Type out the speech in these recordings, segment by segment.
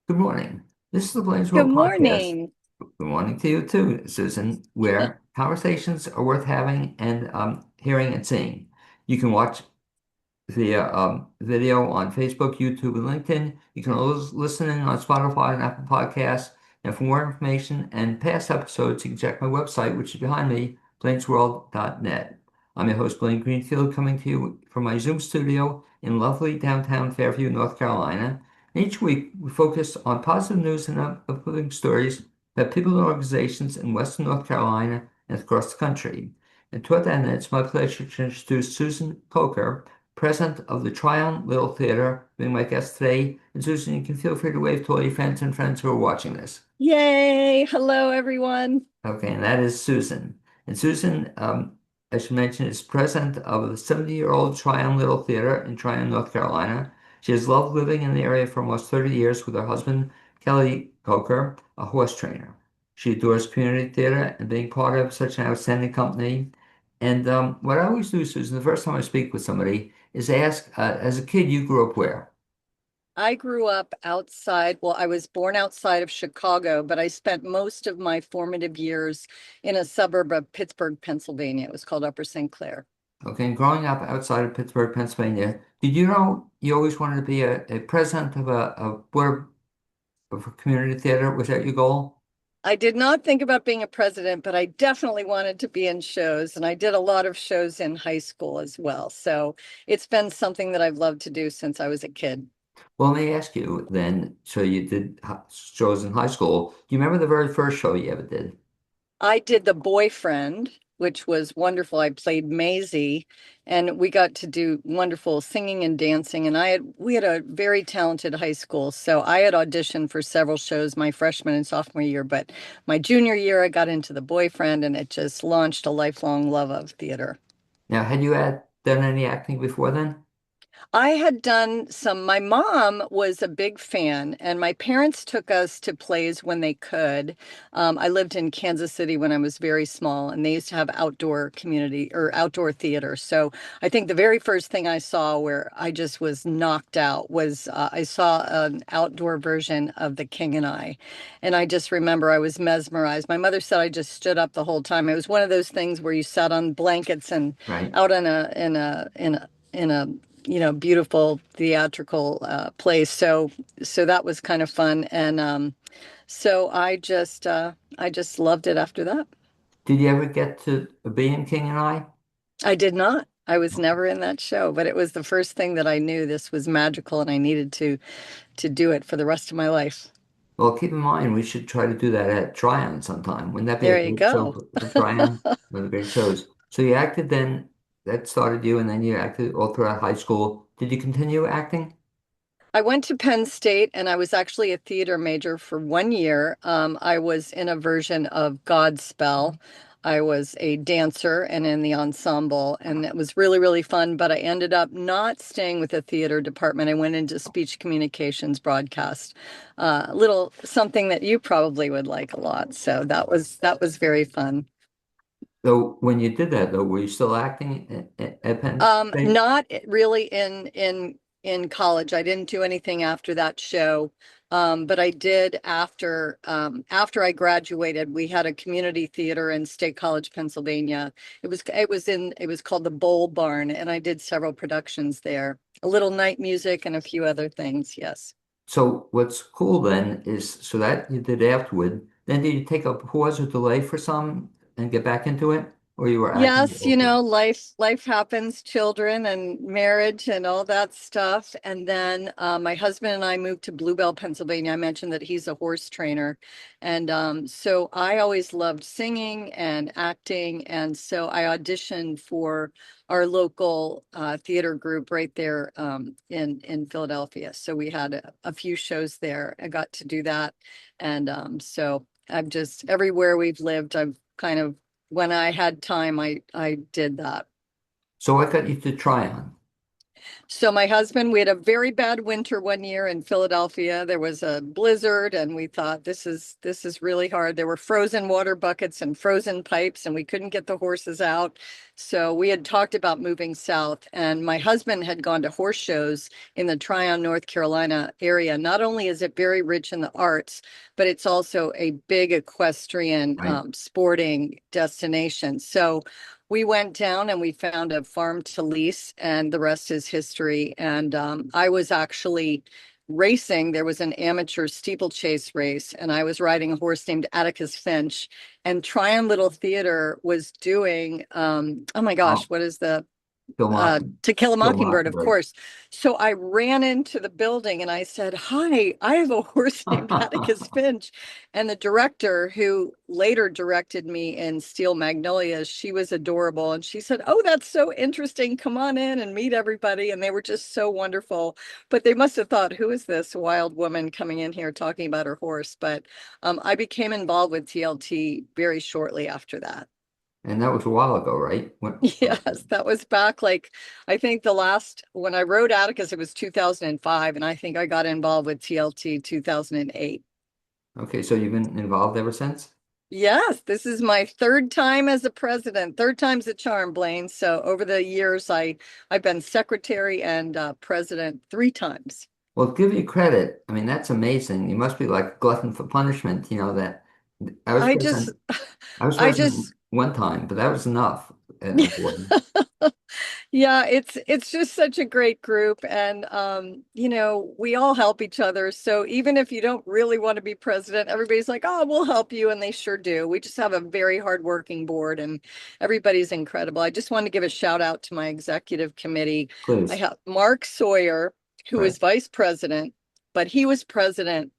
Good morning. This is the Blaze Good World Podcast. morning. Good morning to you too, Susan, where conversations are worth having and hearing and seeing. You can watch the video on Facebook, YouTube, and LinkedIn. You can always listen in on Spotify and Apple Podcasts. And for more information and past episodes, you can check my website, which is behind me, blainsworld.net. I'm your host, Blaine Greenfield, coming to you from my Zoom studio in lovely downtown Fairview, North Carolina. And each week, we focus on positive news and uplifting stories about people and organizations in Western North Carolina and across the country. And toward that end, it's my pleasure to introduce Susan Kocher, president of the Tryon Little Theater, being my guest today. And Susan, you can feel free to wave to all your fans and friends who are watching this. Yay. Hello, everyone. Okay, and that is Susan. And Susan, I should mention, is president of the 70-year-old Tryon Little Theater in Tryon, North Carolina. She has loved living in the area for almost 30 years with her husband, Kelly Kocher, a horse trainer. She adores community theater and being part of such an outstanding company. And what I always do, Susan, the first time I speak with somebody is ask, as a kid, you grew up where? I grew up outside. Well, I was born outside of Chicago, but I spent most of my formative years in a suburb of Pittsburgh, Pennsylvania. It was called Upper St. Clair. Okay, and growing up outside of Pittsburgh, Pennsylvania, did you know you always wanted to be a president of a board of a community theater? Was that your goal? I did not think about being a president, but I definitely wanted to be in shows, and I did a lot of shows in high school as well. So it's been something that I've loved to do since I was a kid. Well, let me ask you then. So you did shows in high school. Do you remember the very first show you ever did? I did The Boyfriend, which was wonderful. I played Maisie, and we got to do wonderful singing and dancing. And we had a very talented high school, so I had auditioned for several shows my freshman and sophomore year. But my junior year, I got into The Boyfriend, and it just launched a lifelong love of theater. Now, had you done any acting before then? I had done some, my mom was a big fan, and my parents took us to plays when they could. I lived in Kansas City when I was very small, and they used to have outdoor community or outdoor theater. So I think the very first thing I saw where I just was knocked out was I saw an outdoor version of The King and I. And I just remember I was mesmerized. My mother said I just stood up the whole time. It was one of those things where you sat on blankets and Right. out in a beautiful theatrical place. So that was kind of fun, and so I just loved it after that. Did you ever get to be in King and I? I did not. I was never in that show, but it was the first thing that I knew this was magical, and I needed to do it for the rest of my life. Well, keep in mind, we should try to do that at Tryon sometime. Wouldn't that be a There you great show go. for Tryon? One of the great shows. So you acted then, that started you, and then you acted all throughout high school. Did you continue acting? I went to Penn State and I was actually a theater major for 1 year. I was in a version of Godspell. I was a dancer and in the ensemble, and it was really, really fun. But I ended up not staying with the theater department. I went into speech communications broadcast, little something that you probably would like a lot. So that was very fun. So when you did that, though, were you still acting at Penn State? Not really in college. I didn't do anything after that show. But I did after I graduated. We had a community theater in State College, Pennsylvania. It was called the Bowl Barn, and I did several productions there. A little night music and a few other things. Yes. So what's cool then is, so that you did afterward, then did you take a pause or delay for some and get back into it? Or you were acting Yes, all through? life happens, children and marriage and all that stuff. And then my husband and I moved to Bluebell, Pennsylvania. I mentioned that he's a horse trainer. And so I always loved singing and acting. And so I auditioned for our local theater group right there in Philadelphia. So we had a few shows there. I got to do that. And so I've just, everywhere we've lived, I've kind of when I had time, I did that. So I got you to Tryon. So my husband, we had a very bad winter one year in Philadelphia. There was a blizzard and we thought this is really hard. There were frozen water buckets and frozen pipes and we couldn't get the horses out. So we had talked about moving south and my husband had gone to horse shows in the Tryon, North Carolina area. Not only is it very rich in the arts, but it's also a big equestrian Right. sporting destination. So we went down and we found a farm to lease, and the rest is history. And I was actually racing. There was an amateur steeplechase race, and I was riding a horse named Atticus Finch. And Tryon Little Theater was doing, oh my gosh, Oh, what is the Bill Mock, To Kill a Bill Mockingbird, of Mockingbird. course. So I ran into the building and I said, "Hi, I have a horse named Atticus Finch." And the director, who later directed me in Steel Magnolias, she was adorable. And she said, "Oh, that's so interesting. Come on in and meet everybody." And they were just so wonderful. But they must have thought, who is this wild woman coming in here talking about her horse? But I became involved with TLT very shortly after that. And that was a while ago, right? Yes, that was back like I think the last when I wrote Atticus, it was 2005, and I think I got involved with TLT 2008. Okay, so you've been involved ever since? Yes, this is my third time as a president. Third time's a charm, Blaine. So over the years, I've been secretary and president three times. Well, give you credit. I mean, that's amazing. You must be like a glutton for punishment, that I was I just, president. I was I president just one time, but that was enough at a board. Yeah, it's just such a great group and we all help each other. So even if you don't really want to be president, everybody's like, "Oh, we'll help you," and they sure do. We just have a very hardworking board and everybody's incredible. I just want to give a shout out to my executive committee. I Please. have Mark Sawyer, who Right. is vice president, but he was president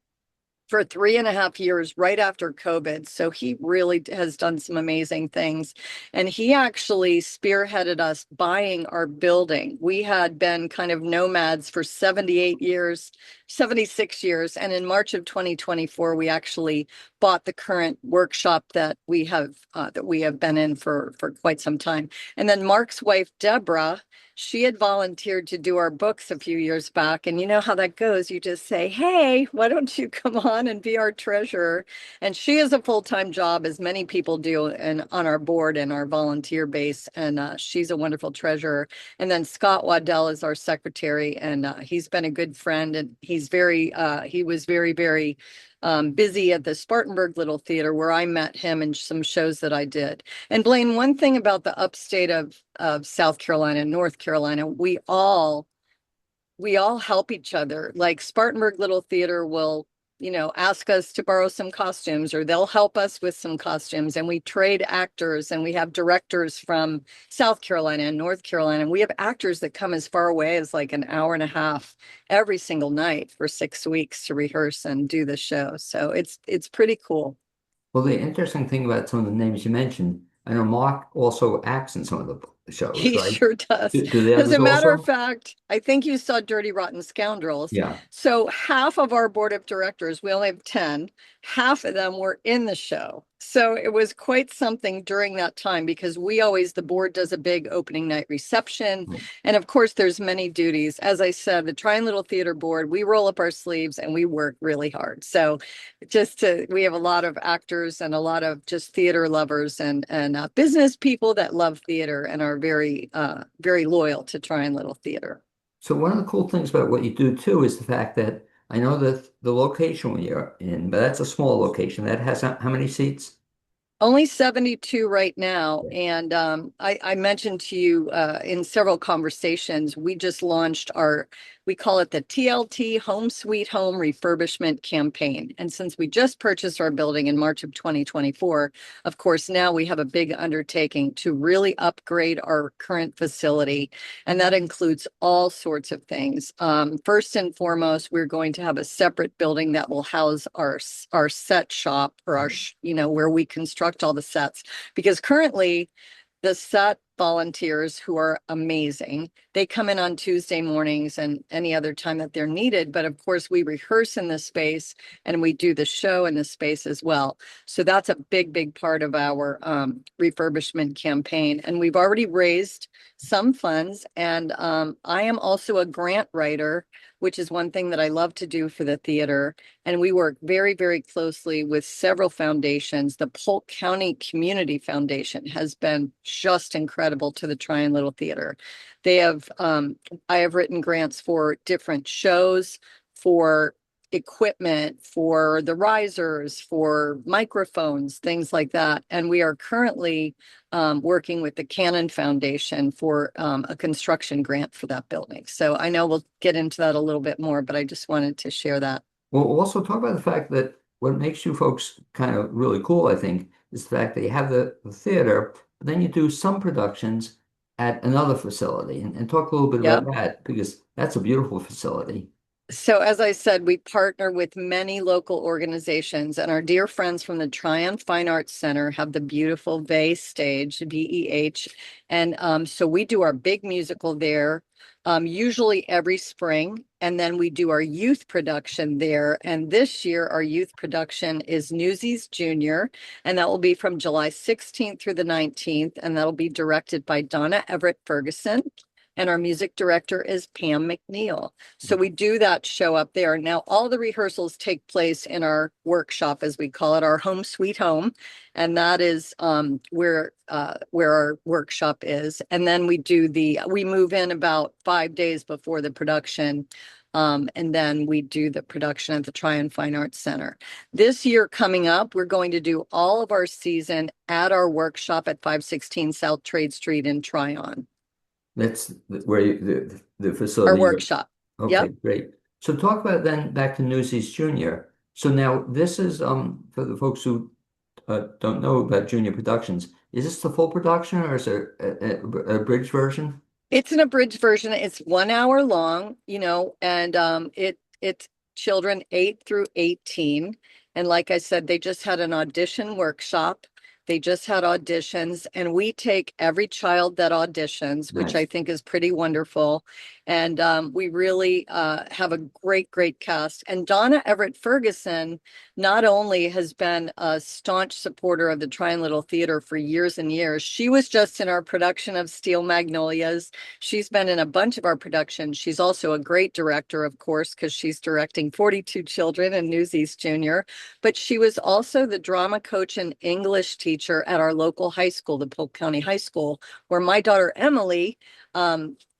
for 3.5 years right after COVID. So he really has done some amazing things. And he actually spearheaded us buying our building. We had been kind of nomads for 78 years, 76 years. And in March of 2024, we actually bought the current workshop that we have been in for quite some time. And then Mark's wife, Deborah, she had volunteered to do our books a few years back. And you know how that goes. You just say, "Hey, why don't you come on and be our treasurer?" And she has a full-time job, as many people do, and on our board and our volunteer base. And she's a wonderful treasurer. And then Scott Waddell is our secretary. And he's been a good friend. And he was very, very busy at the Spartanburg Little Theater where I met him in some shows that I did. And Blaine, one thing about the upstate of South Carolina, North Carolina, we all help each other. Like Spartanburg Little Theater will, ask us to borrow some costumes or they'll help us with some costumes. And we trade actors and we have directors from South Carolina and North Carolina. And we have actors that come as far away as like an hour and a half every single night for 6 weeks to rehearse and do the show. So it's pretty cool. Well, the interesting thing about some of the names you mentioned, I know Mark also acts in some of the shows, He right? sure does. Do the As others a matter of also? fact, I think you saw Dirty Rotten Scoundrels. Yeah. So half of our board of directors, we only have 10, half of them were in the show. So it was quite something during that time because the board does a big opening night reception. Right. And of course, there's many duties. As I said, the Tryon Little Theater board, we roll up our sleeves and we work really hard. So we have a lot of actors and a lot of just theater lovers and business people that love theater and are very loyal to Tryon Little Theater. So one of the cool things about what you do too is the fact that I know that the location we are in, but that's a small location. That has how many seats? Only 72 right now. And I mentioned to you in several conversations, we just launched we call it the TLT Home Sweet Home Refurbishment Campaign. And since we just purchased our building in March of 2024, of course, now we have a big undertaking to really upgrade our current facility. And that includes all sorts of things. First and foremost, we're going to have a separate building that will house our set shop or where we construct all the sets. Because currently the set volunteers who are amazing. They come in on Tuesday mornings and any other time that they're needed. But of course, we rehearse in the space and we do the show in the space as well. So that's a big, big part of our refurbishment campaign. And we've already raised some funds. And I am also a grant writer, which is one thing that I love to do for the theater. And we work very, very closely with several foundations. The Polk County Community Foundation has been just incredible to the Tryon Little Theater. They have, I have written grants for different shows, for equipment, for the risers, for microphones, things like that. And we are currently working with the Cannon Foundation for a construction grant for that building. So I know we'll get into that a little bit more, but I just wanted to share that. Well, we'll also talk about the fact that what makes you folks kind of really cool, I think, is the fact that you have the theater, but then you do some productions at another facility, and talk a little bit about Yep. that because that's a beautiful facility. So as I said, we partner with many local organizations, and our dear friends from the Tryon Fine Arts Center have the beautiful Veh stage, VEH. And so we do our big musical there, usually every spring. And then we do our youth production there. And this year, our youth production is Newsies Junior, and that will be from July 16th through the 19th. And that'll be directed by Donna Everett Ferguson. And our music director is Pam McNeil. So we do that show up there. Now, all the rehearsals take place in our workshop, as we call it, our home sweet home. And that is where our workshop is. And then we move in about 5 days before the production. And then we do the production at the Tryon Fine Arts Center. This year coming up, we're going to do all of our season at our workshop at 516 South Trade Street in Tryon. That's where the Our facility. workshop. Okay, Yep. great. So talk about then back to Newsies Junior. So now this is for the folks who don't know about junior productions. Is this the full production or is there a bridge version? It's an abridged version. It's 1 hour long, and it's children 8 through 18. And like I said, they just had an audition workshop. They just had auditions, and we take every child that auditions, which I Nice. think is pretty wonderful. And we really have a great, great cast. And Donna Everett Ferguson not only has been a staunch supporter of the Tryon Little Theater for years and years, she was just in our production of Steel Magnolias. She's been in a bunch of our productions. She's also a great director, of course, because she's directing 42 Children and Newsies Junior. But she was also the drama coach and English teacher at our local high school, the Polk County High School, where my daughter Emily,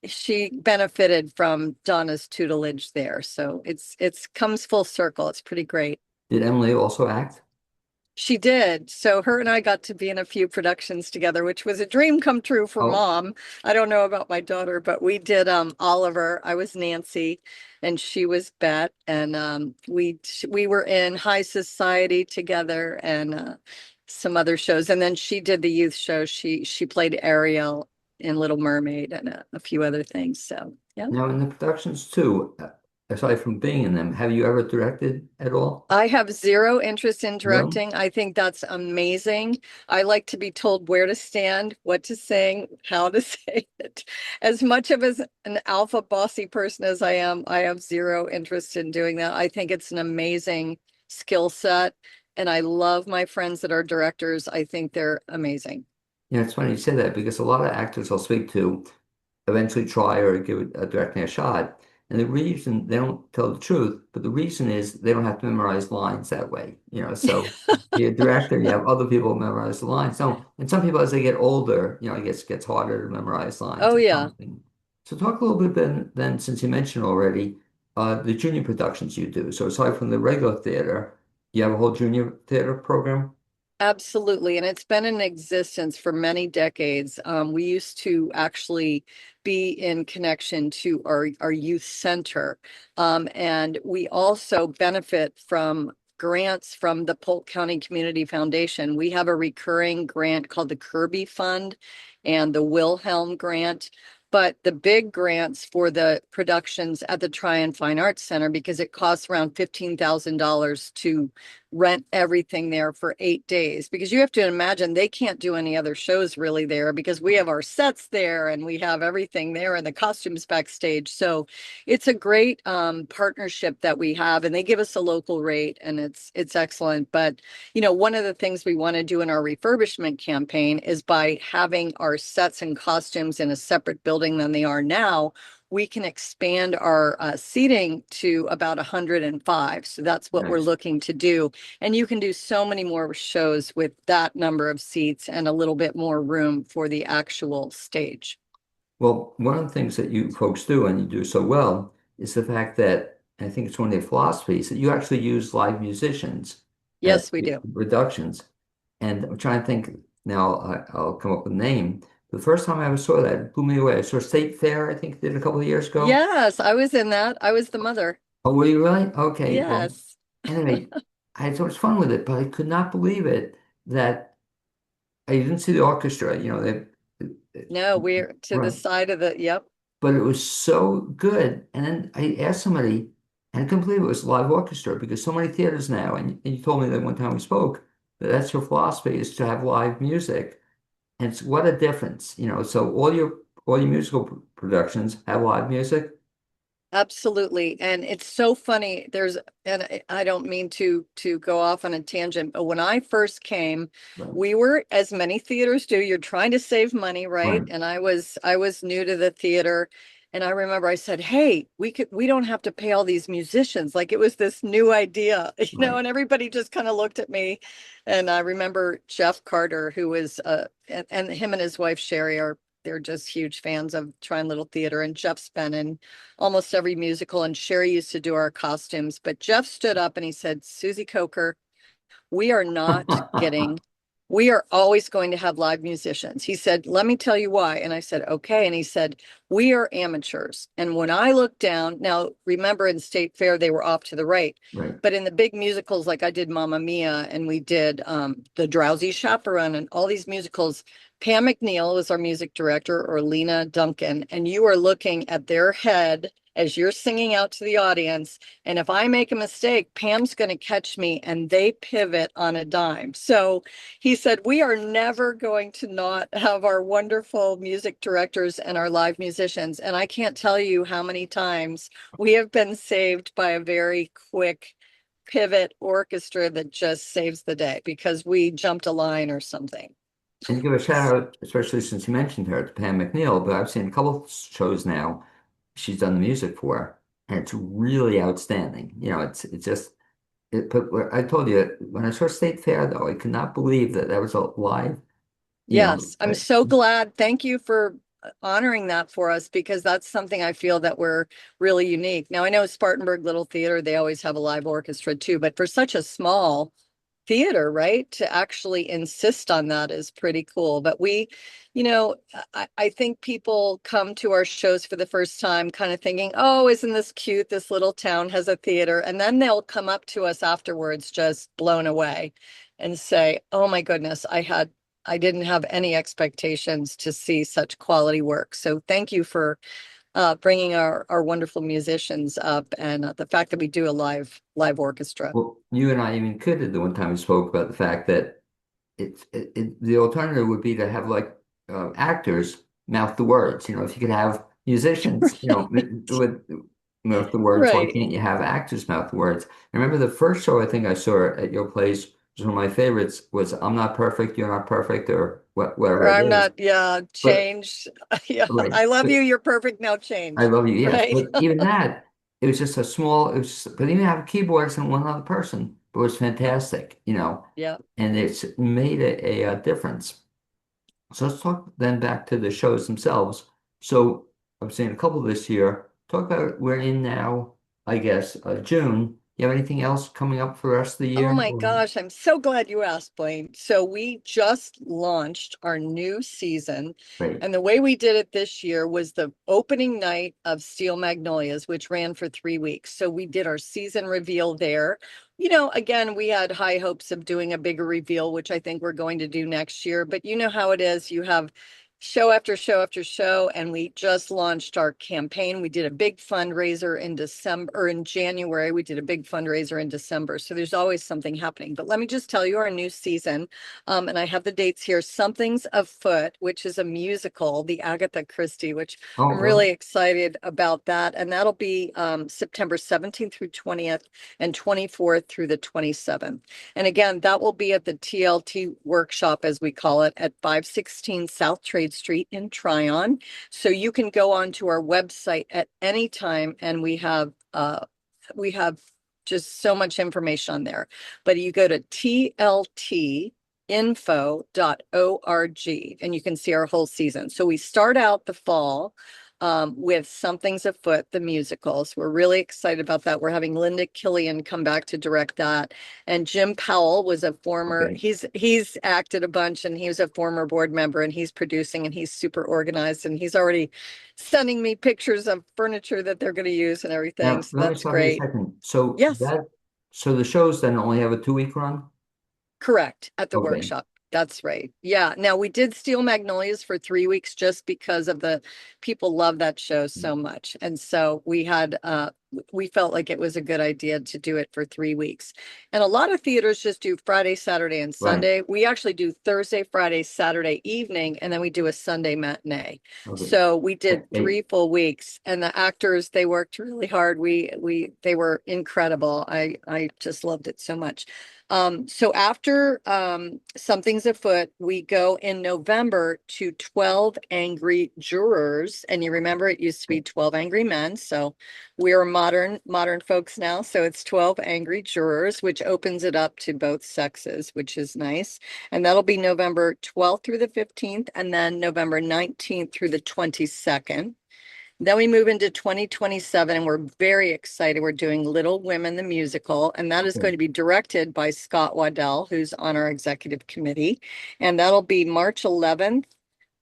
she benefited from Donna's tutelage there. So it's comes full circle. It's pretty great. Did Emily also act? She did. So her and I got to be in a few productions together, which was a dream come true for Oh, mom. I don't know about my daughter, but we did Oliver. I was Nancy and she was Bet, and we were in High Society together, and some other shows. And then she did the youth show. She played Ariel in Little Mermaid and a few other things. So yeah. now in the productions too, aside from being in them, have you ever directed at all? I have zero interest in Really? directing. I think that's amazing. I like to be told where to stand, what to sing, how to say it. As much of as an alpha bossy person as I am, I have zero interest in doing that. I think it's an amazing skill set, and I love my friends that are directors. I think they're amazing. Yeah, it's funny you say that because a lot of actors I'll speak to eventually try or give it directing a shot. And the reason they don't tell the truth, but the reason is they don't have to memorize lines that way. So you're a director, you have other people memorize the lines. So, and some people as they get older, it gets harder to memorize lines Oh or yeah. something. So talk a little bit then, since you mentioned already, the junior productions you do. So aside from the regular theater, you have a whole junior theater program. Absolutely. And it's been in existence for many decades. We used to actually be in connection to our youth center. And we also benefit from grants from the Polk County Community Foundation. We have a recurring grant called the Kirby Fund and the Wilhelm Grant. but the big grants for the productions at the Tryon Fine Arts Center, because it costs around $15,000 to rent everything there for 8 days. Because you have to imagine they can't do any other shows really there because we have our sets there and we have everything there and the costumes backstage. So it's a great partnership that we have, and they give us a local rate, and it's excellent. But one of the things we want to do in our refurbishment campaign is by having our sets and costumes in a separate building than they are now, we can expand our seating to about 105. So that's what we're Nice. looking to do. And you can do so many more shows with that number of seats and a little bit more room for the actual stage. Well, one of the things that you folks do and you do so well is the fact that I think it's one of their philosophies that you actually use live musicians at Yes, we do. productions. And I'm trying to think now, I'll come up with a name. The first time I ever saw that, it blew me away. I saw State Fair, I think, did a couple of years ago. Yes, I was in that. I was the mother. Oh, were you really? Okay. Well, Yes. anyway, I had so much fun with it, but I could not believe it that I didn't see the orchestra, No, we're to the right. side of the, yep. But it was so good. And then I asked somebody, and I couldn't believe it was a live orchestra because so many theaters now, and you told me that one time we spoke, that that's your philosophy is to have live music. And it's what a difference, So all your musical productions have live music. Absolutely. And it's so funny. And I don't mean to go off on a tangent, but when I first came, Right. we were, as many theaters do, you're trying to save money, right? Right. And I was new to the theater. And I remember I said, "Hey, we don't have to pay all these musicians." Like it was this new idea, Right. and everybody just kind of looked at me. And I remember Jeff Carter, who was and him and his wife Sherry are they're just huge fans of Tryon Little Theater, and Jeff's been in almost every musical, and Sherry used to do our costumes. But Jeff stood up and he said, "Susie Kocher, we are not getting, we are always going to have live musicians." He said, "Let me tell you why." And I said, "Okay." And he said, "We are amateurs." And when I looked down, now remember in State Fair, they were off to the right. Right. But in the big musicals, like I did Mamma Mia and we did The Drowsy Chaperone and all these musicals, Pam McNeil was our music director, or Lena Duncan, and you are looking at their head as you're singing out to the audience. And if I make a mistake, Pam's going to catch me, and they pivot on a dime. So he said, "We are never going to not have our wonderful music directors and our live musicians." And I can't tell you how many times we have been saved by a very quick pivot orchestra that just saves the day because we jumped a line or something. And give a shout out, especially since you mentioned her, to Pam McNeil, but I've seen a couple of shows now she's done the music for, and it's really outstanding. It's just but I told you when I saw State Fair though, I could not believe that that was a live, you know, Yes, I'm so glad. Thank you for honoring that for us because that's something I feel that we're really unique. Now, I know Spartanburg Little Theater, they always have a live orchestra too, but for such a small theater, right, to actually insist on that is pretty cool. But I think people come to our shows for the first time kind of thinking, "Oh, isn't this cute? This little town has a theater." And then they'll come up to us afterwards just blown away and say, "Oh my goodness, I didn't have any expectations to see such quality work." So thank you for bringing our wonderful musicians up, and the fact that we do a live orchestra. well, you and I even kidded the one time we spoke about the fact that the alternative would be to have like actors mouth the words. If you could have musicians, with mouth the words, why Right. can't you have actors mouth the words? I remember the first show I think I saw at your place was one of my favorites was I'm Not Perfect, You're Not Perfect, or Or whatever it I'm is. not, yeah, But change. Yeah, right. I love But you. You're perfect now. I Change. love you, yes. Right. But even that, it was just a small, it was but even have keyboards and one other person. But it was fantastic. Yeah. And it's made a difference. So let's talk then back to the shows themselves. So I'm saying a couple this year. Talk about we're in now, I guess, June. You have anything else coming up for the rest of the Oh year? my gosh, I'm so glad you asked, Blaine. So we just launched our new season, Great. and the way we did it this year was the opening night of Steel Magnolias, which ran for 3 weeks. So we did our season reveal there. Again, we had high hopes of doing a bigger reveal, which I think we're going to do next year. But you know how it is. You have show after show after show, and we just launched our campaign. We did a big fundraiser in December, or in January. We did a big fundraiser in December. So there's always something happening. But let me just tell you our new season, and I have the dates here. Something's Afoot, which is a musical, the Agatha Christie, which Oh, I'm really? really excited about that. And that'll be September 17th through 20th and 24th through the 27th. And again, that will be at the TLT workshop, as we call it, at 516 South Trade Street in Tryon. So you can go onto our website at any time, and we have just so much information on there. But you go to tltinfo.org and you can see our whole season. So we start out the fall with Something's Afoot, the musicals. We're really excited about that. We're having Linda Killian come back to direct that. And Jim Powell was a former, Okay. he's acted a bunch, and he was a former board member, and he's producing, and he's super organized, and he's already sending me pictures of furniture that they're going to use and everything. Now, So let me that's stop you a great. second. So Yes. so the shows then only have a 2 week run? Correct, at the Okay. workshop. That's right. Yeah. Now we did Steel Magnolias for 3 weeks just because of the people love that show so much. And so we felt like it was a good idea to do it for 3 weeks. And a lot of theaters just do Friday, Saturday, and Right. Sunday. We actually do Thursday, Friday, Saturday evening, and then we do a Sunday matinee. Okay. So we did Hey, 3 full weeks, and the actors, they worked really hard. They were incredible. I just loved it so much. So after Something's Afoot, we go in November to 12 Angry Jurors. And you remember it used to be 12 Angry Men. So we're modern folks now. So it's 12 Angry Jurors, which opens it up to both sexes, which is nice. And that'll be November 12th through the 15th, and then November 19th through the 22nd. Then we move into 2027, and we're very excited. We're doing Little Women, the musical, and that is okay. going to be directed by Scott Waddell, who's on our executive committee. And that'll be March 11th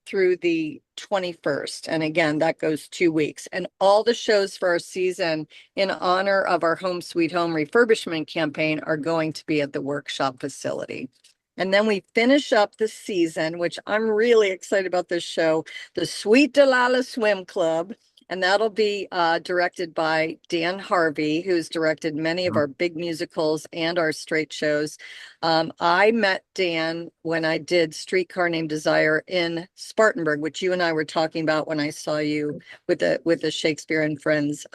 through the 21st. And again, that goes 2 weeks. And all the shows for our season in honor of our Home Sweet Home refurbishment campaign are going to be at the workshop facility. And then we finish up the season, which I'm really excited about this show, the Sweet Delilah Swim Club. And that'll be directed by Dan Harvey, who's directed many of our big musicals and our straight shows. I met Dan when I did Streetcar Named Desire in Spartanburg, which you and I were talking about when I saw you with the Shakespeare and Friends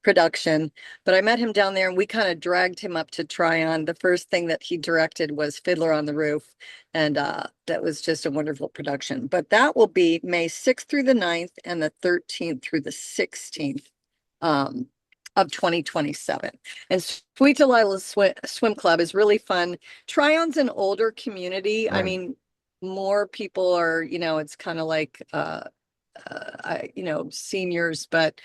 production. But I met him down there, and we kind of dragged him up to Tryon. The first thing that he directed was Fiddler on the Roof, and that was just a wonderful production. But that will be May 6th through the 9th and the 13th through the 16th. Of 2027. And Sweet Delilah Swim Club is really fun. Tryon's an older community. I Right. mean, more people are, it's kind of like seniors, but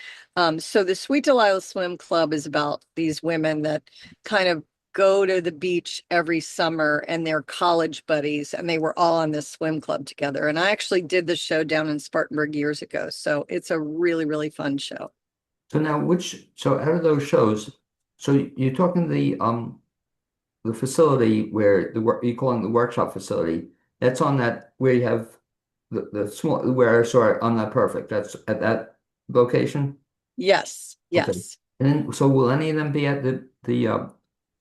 so the Sweet Delilah Swim Club is about these women that kind of go to the beach every summer, and they're college buddies, and they were all on this swim club together. And I actually did the show down in Spartanburg years ago. So it's a really, really fun show. So now so out of those shows, so you're talking the facility where the work you calling the workshop facility, that's on that where you have the small where I saw it on that perfect. That's at that location? Yes, Okay. yes. And then so will any of them be at the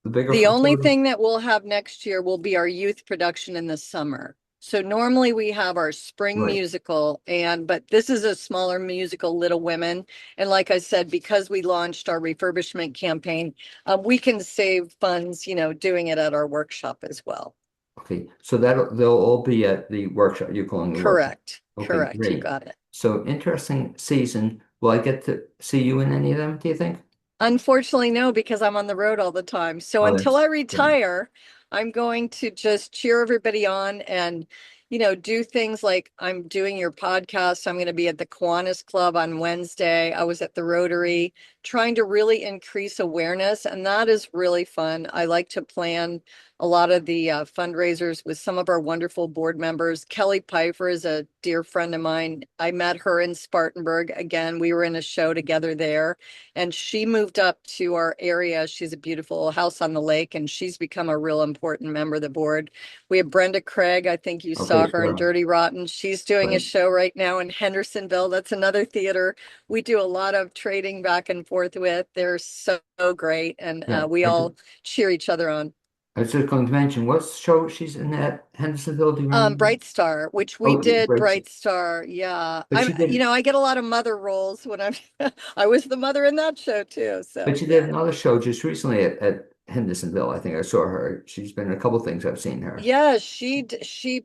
bigger The only facility? thing that we'll have next year will be our youth production in the summer. So normally we have our spring Right. musical, but this is a smaller musical, Little Women. And like I said, because we launched our refurbishment campaign, we can save funds, doing it at our workshop as well. Okay. So that they'll all be at the workshop. You're calling the workshop. Correct. Okay, Correct. You great. got it. So interesting season. Will I get to see you in any of them, do you think? Unfortunately, no, because I'm on the road all the time. So Oh, until I that's good. retire, I'm going to just cheer everybody on and, do things like I'm doing your podcast. I'm going to be at the Kiwanis Club on Wednesday. I was at the Rotary trying to really increase awareness, and that is really fun. I like to plan a lot of the fundraisers with some of our wonderful board members. Kelly Pfeiffer is a dear friend of mine. I met her in Spartanburg. Again, we were in a show together there. And she moved up to our area. She's a beautiful house on the lake, and she's become a real important member of the board. We have Brenda Craig. I think you saw Yeah, saw her in sure. Dirty Rotten. She's doing a Right. show right now in Hendersonville. That's another theater we do a lot of trading back and forth with. They're so great, and Yeah. we all cheer each other on. I was just going to mention, what show she's in at Hendersonville? Do you remember? Bright Star, which we Oh, did right. Bright Star. Yeah. But she did, I get a lot of mother roles when I'm, I was the mother in that show too. but So she did yeah. another show just recently at Hendersonville. I think I saw her. She's been in a couple things I've seen her. Yeah,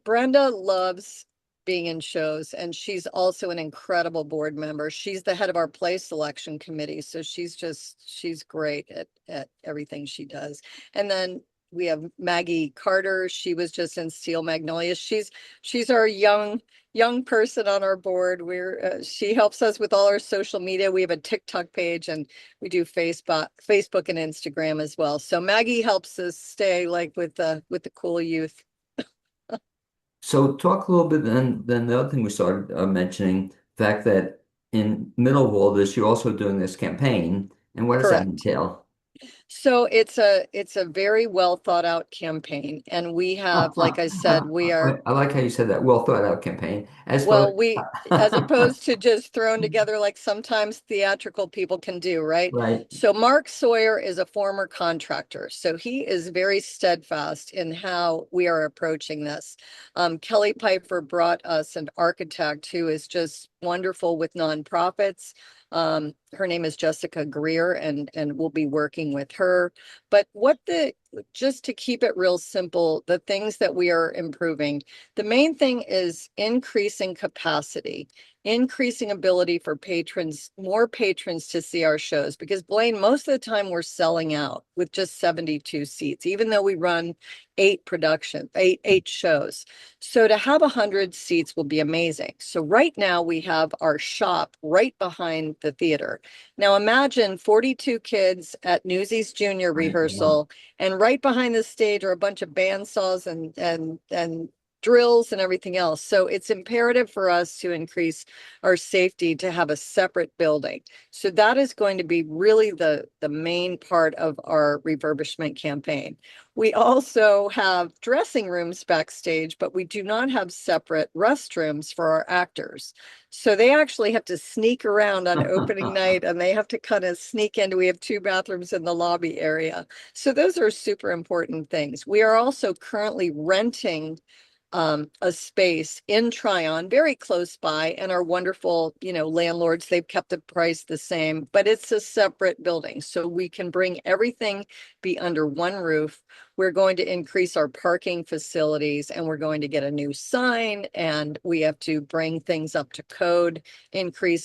Brenda loves being in shows, and she's also an incredible board member. She's the head of our play selection committee, so she's great at everything she does. And then we have Maggie Carter. She was just in Steel Magnolias. She's our young person on our board. She helps us with all our social media. We have a TikTok page, and we do Facebook and Instagram as well. So Maggie helps us stay like with the cool youth. So talk a little bit then the other thing we started mentioning, the fact that in middle of all this, you're also doing this campaign. And what does that Correct. entail? So it's a very well thought out campaign, and we have, like I said, we are. I like how you said that. Well thought out campaign. As Well, opposed, as opposed to just thrown together like sometimes theatrical people can do, right? right. So Mark Sawyer is a former contractor, so he is very steadfast in how we are approaching this. Kelly Piper brought us an architect who is just wonderful with nonprofits. Her name is Jessica Greer, and we'll be working with her. But just to keep it real simple, the things that we are improving. The main thing is increasing capacity, increasing ability for more patrons to see our shows. Because Blaine, most of the time we're selling out with just 72 seats, even though we run eight shows. So to have 100 seats will be amazing. So right now we have our shop right behind the theater. Now imagine 42 kids at Newsies Junior Right. Wow. rehearsal, and right behind the stage are a bunch of bandsaws and drills and everything else. So it's imperative for us to increase our safety to have a separate building. So that is going to be really the main part of our refurbishment campaign. We also have dressing rooms backstage, but we do not have separate restrooms for our actors. So they actually have to sneak around on opening night, and they have to kind of sneak in. We have two bathrooms in the lobby area. So those are super important things. We are also currently renting a space in Tryon, very close by, and our wonderful, landlords, they've kept the price the same, but it's a separate building. So we can bring everything be under one roof. We're going to increase our parking facilities, and we're going to get a new sign, and we have to bring things up to code, improve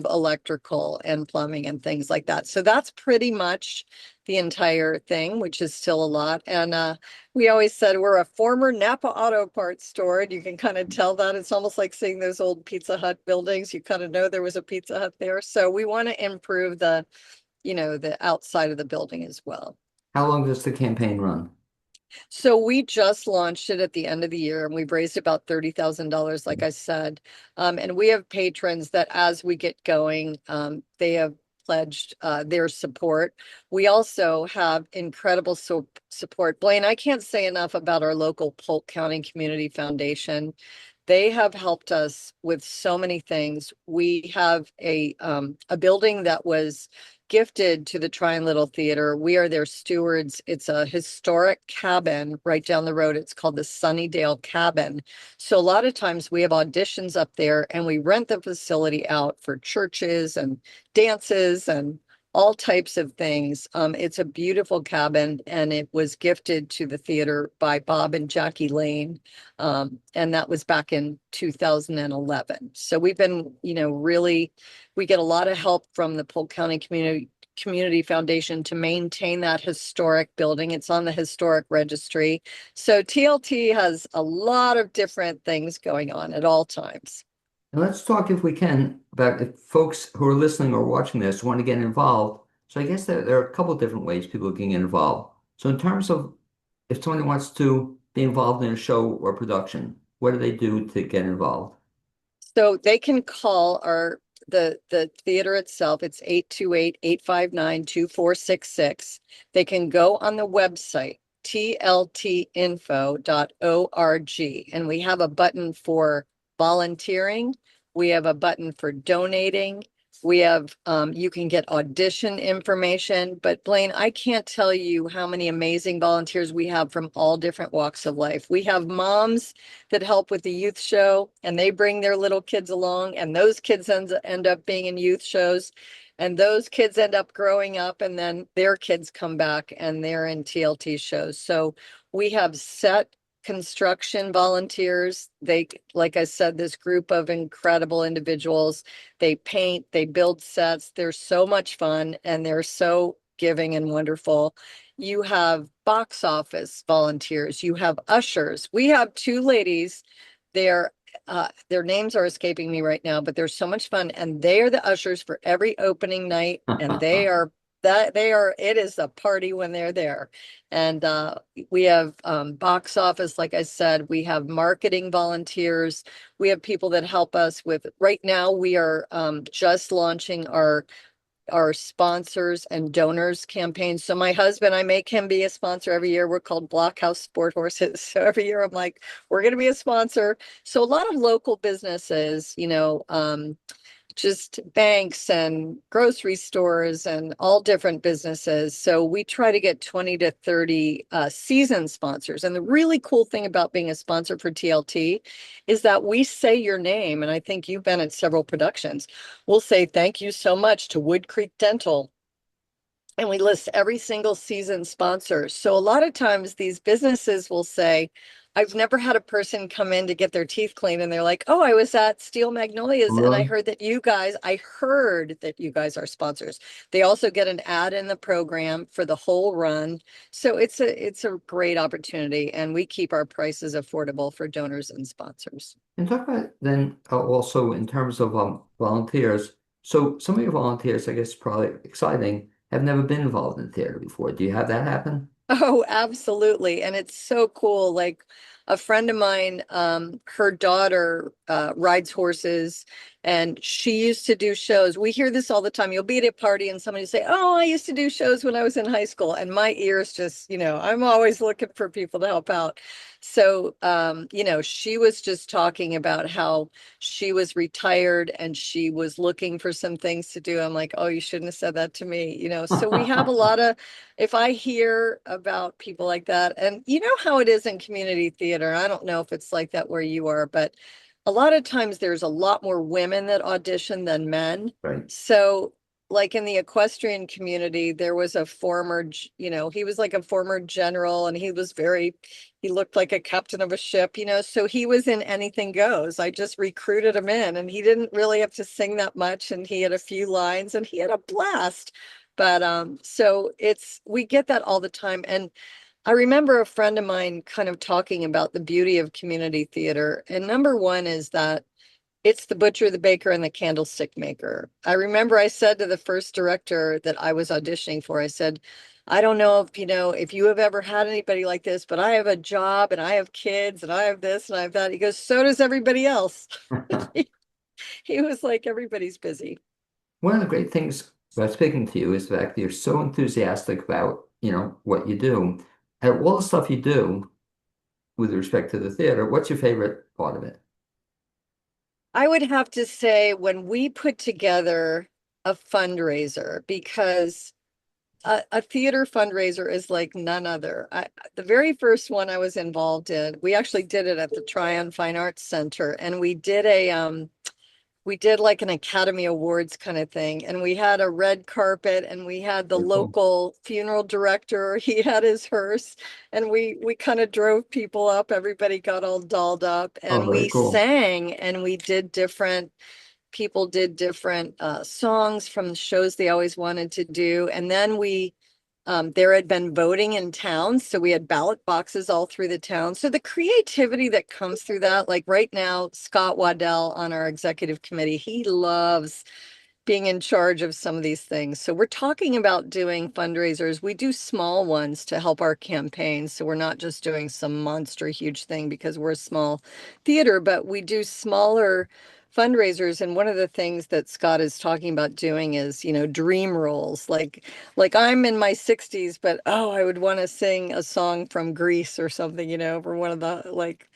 electrical and plumbing and things like that. So that's pretty much the entire thing, which is still a lot. And we always said we're a former Napa Auto Parts store, and you can kind of tell that. It's almost like seeing those old Pizza Hut buildings. You kind of know there was a Pizza Hut there. So we want to improve the outside of the building as well. How long does the campaign run? So we just launched it at the end of the year, and we've raised about $30,000, like I said. And we have patrons that as we get going, they have pledged their support. We also have incredible support. Blaine, I can't say enough about our local Polk County Community Foundation. They have helped us with so many things. We have a building that was gifted to the Tryon Little Theater. We are their stewards. It's a historic cabin right down the road. It's called the Sunnydale Cabin. So a lot of times we have auditions up there, and we rent the facility out for churches and dances and all types of things. It's a beautiful cabin, and it was gifted to the theater by Bob and Jackie Lane. And that was back in 2011. So we've been, really, we get a lot of help from the Polk County Community Foundation to maintain that historic building. It's on the historic registry. So TLT has a lot of different things going on at all times. And let's talk, if we can, about if folks who are listening or watching this want to get involved. So I guess there are a couple of different ways people can get involved. So in terms of if someone wants to be involved in a show or production, what do they do to get involved? So they can call the theater itself. It's 828-859-2466. They can go on the website, tltinfo.org. And we have a button for volunteering. We have a button for donating. We have, you can get audition information. But Blaine, I can't tell you how many amazing volunteers we have from all different walks of life. We have moms that help with the youth show and they bring their little kids along, and those kids end up being in youth shows. And those kids end up growing up, and then their kids come back and they're in TLT shows. So we have set construction volunteers. They, like I said, this group of incredible individuals, they paint, they build sets. They're so much fun and they're so giving and wonderful. You have box office volunteers, you have ushers. We have two ladies. They're their names are escaping me right now, but they're so much fun. And they are the ushers for every opening night. And it is a party when they're there. And we have box office, like I said, we have marketing volunteers. We have people that help us with, right now, we are just launching our sponsors and donors campaign. So my husband, I make him be a sponsor every year. We're called Blockhouse Sport Horses. So every year I'm like, we're going to be a sponsor. So a lot of local businesses, just banks and grocery stores and all different businesses. So we try to get 20 to 30 season sponsors. And the really cool thing about being a sponsor for TLT is that we say your name. And I think you've been at several productions. We'll say thank you so much to Wood Creek Dental, and we list every single season sponsor. So a lot of times these businesses will say, I've never had a person come in to get their teeth cleaned and they're like, oh, I was at Steel Magnolias and I Really? heard that you guys are sponsors. They also get an ad in the program for the whole run. So it's a great opportunity, and we keep our prices affordable for donors and sponsors. And talk about then also in terms of volunteers. So some of your volunteers, I guess, probably exciting, have never been involved in theater before. Do you have that happen? Oh, absolutely. And it's so cool. Like a friend of mine, her daughter rides horses and she used to do shows. We hear this all the time. You'll be at a party and somebody say, oh, I used to do shows when I was in high school. And my ears just, I'm always looking for people to help out. So, she was just talking about how she was retired and she was looking for some things to do. I'm like, oh, you shouldn't have said that to me. So we have a lot of, if I hear about people like that, and you know how it is in community theater, I don't know if it's like that where you are, but a lot of times there's a lot more women that audition than men. Right. So, like in the equestrian community, there was a former, he was like a former general and he looked like a captain of a ship, so he was in Anything Goes. I just recruited him in and he didn't really have to sing that much and he had a few lines and he had a blast. But so we get that all the time. And I remember a friend of mine kind of talking about the beauty of community theater. And number one is that it's the butcher, the baker, and the candlestick maker. I remember I said to the first director that I was auditioning for, I said, I don't know if you have ever had anybody like this, but I have a job and I have kids and I have this and I have that. He goes, so does everybody else. He was like, everybody's busy. One of the great things about speaking to you is the fact that you're so enthusiastic about, what you do. And all the stuff you do with respect to the theater, what's your favorite part of it? I would have to say when we put together a fundraiser, because a theater fundraiser is like none other. The very first one I was involved in, we actually did it at the Tryon Fine Arts Center, and we did like an Academy Awards kind of thing. And we had a red carpet and we had the Very cool. local funeral director. He had his hearse and we kind of drove people up. Everybody got all dolled up Oh, and very we cool. sang and people did different songs from the shows they always wanted to do. And then there had been voting in town, so we had ballot boxes all through the town. So the creativity that comes through that, like right now, Scott Waddell on our executive committee, he loves being in charge of some of these things. So we're talking about doing fundraisers. We do small ones to help our campaigns. So we're not just doing some monster huge thing because we're a small theater, but we do smaller fundraisers, and one of the things that Scott is talking about doing is, dream roles. Like I'm in my 60s, but oh, I would want to sing a song from Greece or something, for one of the like.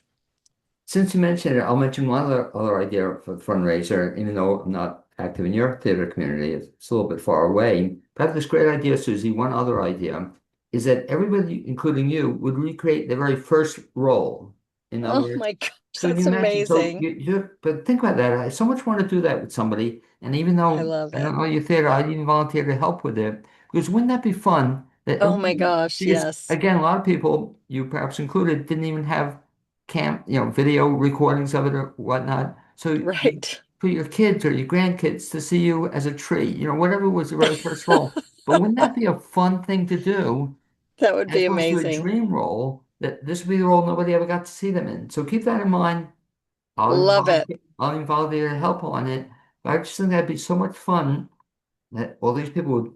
Since you mentioned it, I'll mention one other idea for the fundraiser, even though I'm not active in your theater community, it's a little bit far away. But I have this great idea, Susie. One other idea is that everybody, including you, would recreate their very first role. In other Oh words, my gosh, so you that's imagine, so amazing. but think about that. I so much want to do that with somebody. And even I though love I don't it. know your theater, I'd even volunteer to help with it. Because wouldn't that be fun? Oh my gosh, Because yes. again, a lot of people, you perhaps included, didn't even have video recordings of it or whatnot. So Right. for your kids or your grandkids to see you as a tree, whatever was the very first role. But wouldn't that be a fun thing to do That would as be opposed to a amazing. dream role that this would be the role nobody ever got to see them in? So keep that in mind. Love it. I'll involve their help on it. But I just think that'd be so much fun that all these people would,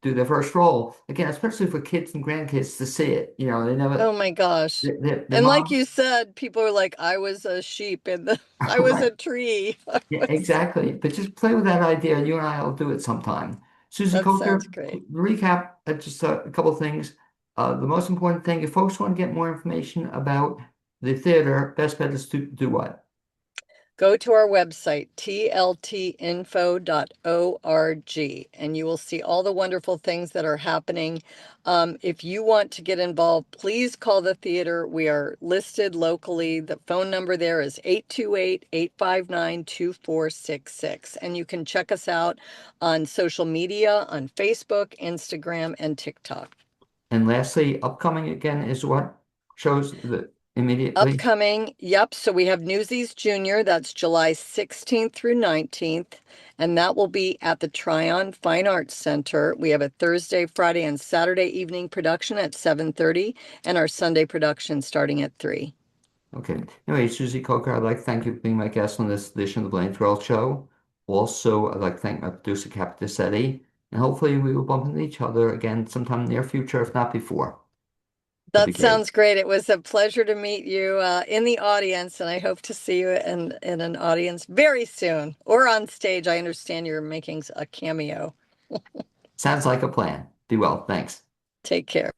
do their first role. Again, especially for kids and grandkids to see it. They Oh never, my gosh. their And like mom, you said, people are like, I was a sheep in the, I was right. a tree. I Yeah, was, exactly. But just play with that idea. You and I will do it sometime. Susie that sounds Kocher, great. recap just a couple of things. The most important thing, if folks want to get more information about the theater, best bet is to do what? Go to our website, tltinfo.org, and you will see all the wonderful things that are happening. If you want to get involved, please call the theater. We are listed locally. The phone number there is 828-859-2466. And you can check us out on social media, on Facebook, Instagram, and TikTok. And lastly, upcoming again is what shows that immediately. Upcoming, yep. So we have Newsies Junior. That's July 16th through 19th. And that will be at the Tryon Fine Arts Center. We have a Thursday, Friday, and Saturday evening production at 7:30 and our Sunday production starting at 3. Okay. Anyway, Susie Coker, I'd like to thank you for being my guest on this edition of the Blaine's World Show. Also, I'd like to thank my producer, Captain Setti, and hopefully we will bump into each other again sometime in the near future, if not before. That'd be That great. sounds great. It was a pleasure to meet you in the audience, and I hope to see you in an audience very soon or on stage. I understand you're making a cameo. Sounds like a plan. Be well. Thanks. Take care.